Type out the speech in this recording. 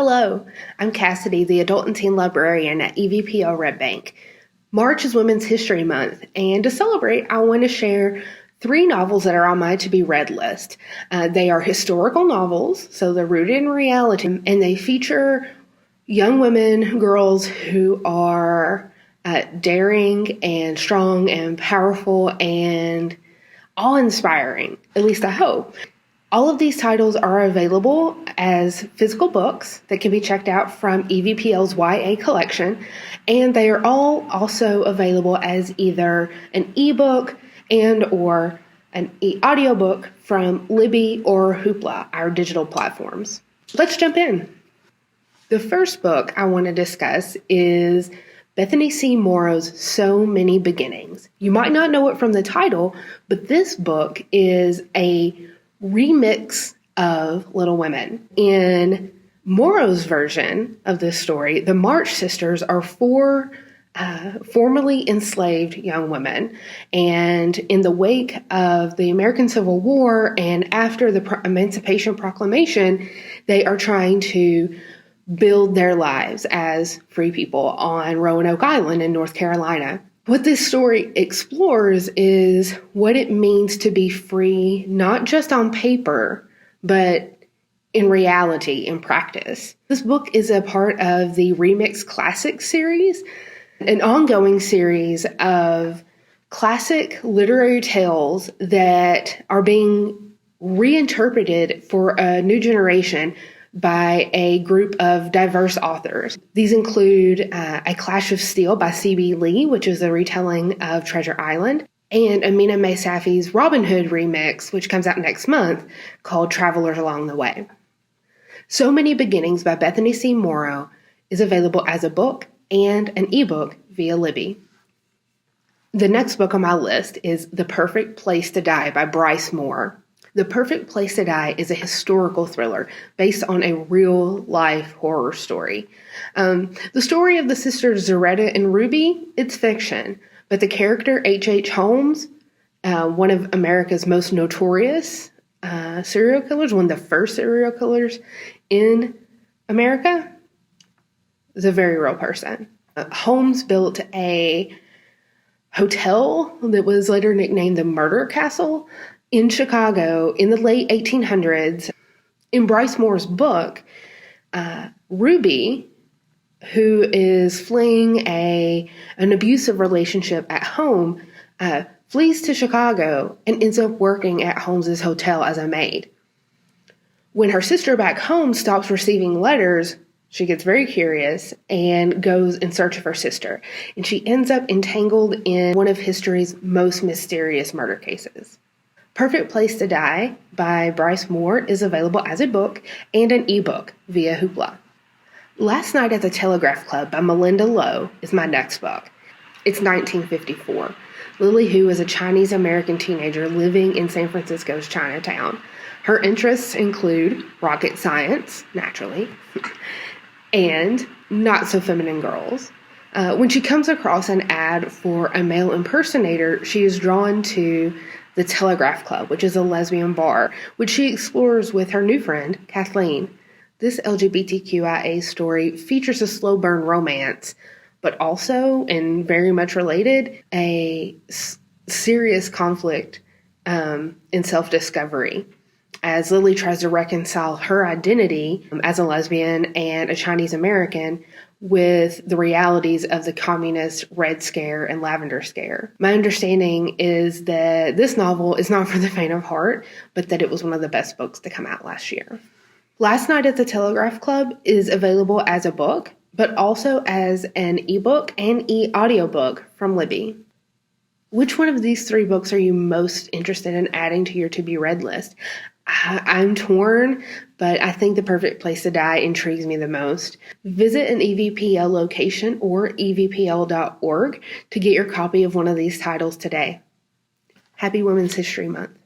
Hello, I'm Cassidy, the Adult and Teen Librarian at EVPL Red Bank. March is Women's History Month, and to celebrate, I want to share 3 novels that are on my to-be-read list. They are historical novels, so they're rooted in reality, and they feature young women, girls who are daring and strong and powerful and awe-inspiring, at least I hope. All of these titles are available as physical books that can be checked out from EVPL's YA collection, and they are all also available as either an ebook and or an audiobook from Libby or Hoopla, our digital platforms. Let's jump in. The first book I want to discuss is Bethany C. Morrow's So Many Beginnings. You might not know it from the title, but this book is a remix of Little Women. In Morrow's version of this story, the March sisters are 4 formerly enslaved young women, and in the wake of the American Civil War and after the Emancipation Proclamation, they are trying to build their lives as free people on Roanoke Island in North Carolina. What this story explores is what it means to be free, not just on paper, but in reality, in practice. This book is a part of the Remix Classics series, an ongoing series of classic literary tales that are being reinterpreted for a new generation by a group of diverse authors. These include A Clash of Steel by C.B. Lee, which is a retelling of Treasure Island, and Aminah Mae Safi's Robin Hood remix, which comes out next month, called Travelers Along the Way. So Many Beginnings by Bethany C. Morrow is available as a book and an ebook via Libby. The next book on my list is The Perfect Place to Die by Bryce Moore. The Perfect Place to Die is a historical thriller based on a real-life horror story. The story of the sisters Zaretta and Ruby, it's fiction, but the character H.H. Holmes, one of America's most notorious serial killers, one of the first serial killers in America, is a very real person. Holmes built a hotel that was later nicknamed the Murder Castle in Chicago in the late 1800s. In Bryce Moore's book, Ruby, who is fleeing an abusive relationship at home, flees to Chicago and ends up working at Holmes's hotel as a maid. When her sister back home stops receiving letters, she gets very curious and goes in search of her sister, and she ends up entangled in one of history's most mysterious murder cases. Perfect Place to Die by Bryce Moore is available as a book and an ebook via Hoopla. Last Night at the Telegraph Club by Melinda Lowe is my next book. It's 1954. Lily Hu is a Chinese-American teenager living in San Francisco's Chinatown. Her interests include rocket science, naturally, and not-so-feminine girls. When she comes across an ad for a male impersonator, she is drawn to the Telegraph Club, which is a lesbian bar, which she explores with her new friend, Kathleen. This LGBTQIA story features a slow burn romance, but also, and very much related, a serious conflict in self-discovery, as Lily tries to reconcile her identity as a lesbian and a Chinese American with the realities of the communist Red Scare and Lavender Scare. My understanding is that this novel is not for the faint of heart, but that it was one of the best books to come out last year. Last Night at the Telegraph Club is available as a book, but also as an ebook and audiobook from Libby. Which one of these 3 books are you most interested in adding to your to-be-read list? I'm torn, but I think The Perfect Place to Die intrigues me the most. Visit an EVPL location or evpl.org to get your copy of one of these titles today. Happy Women's History Month.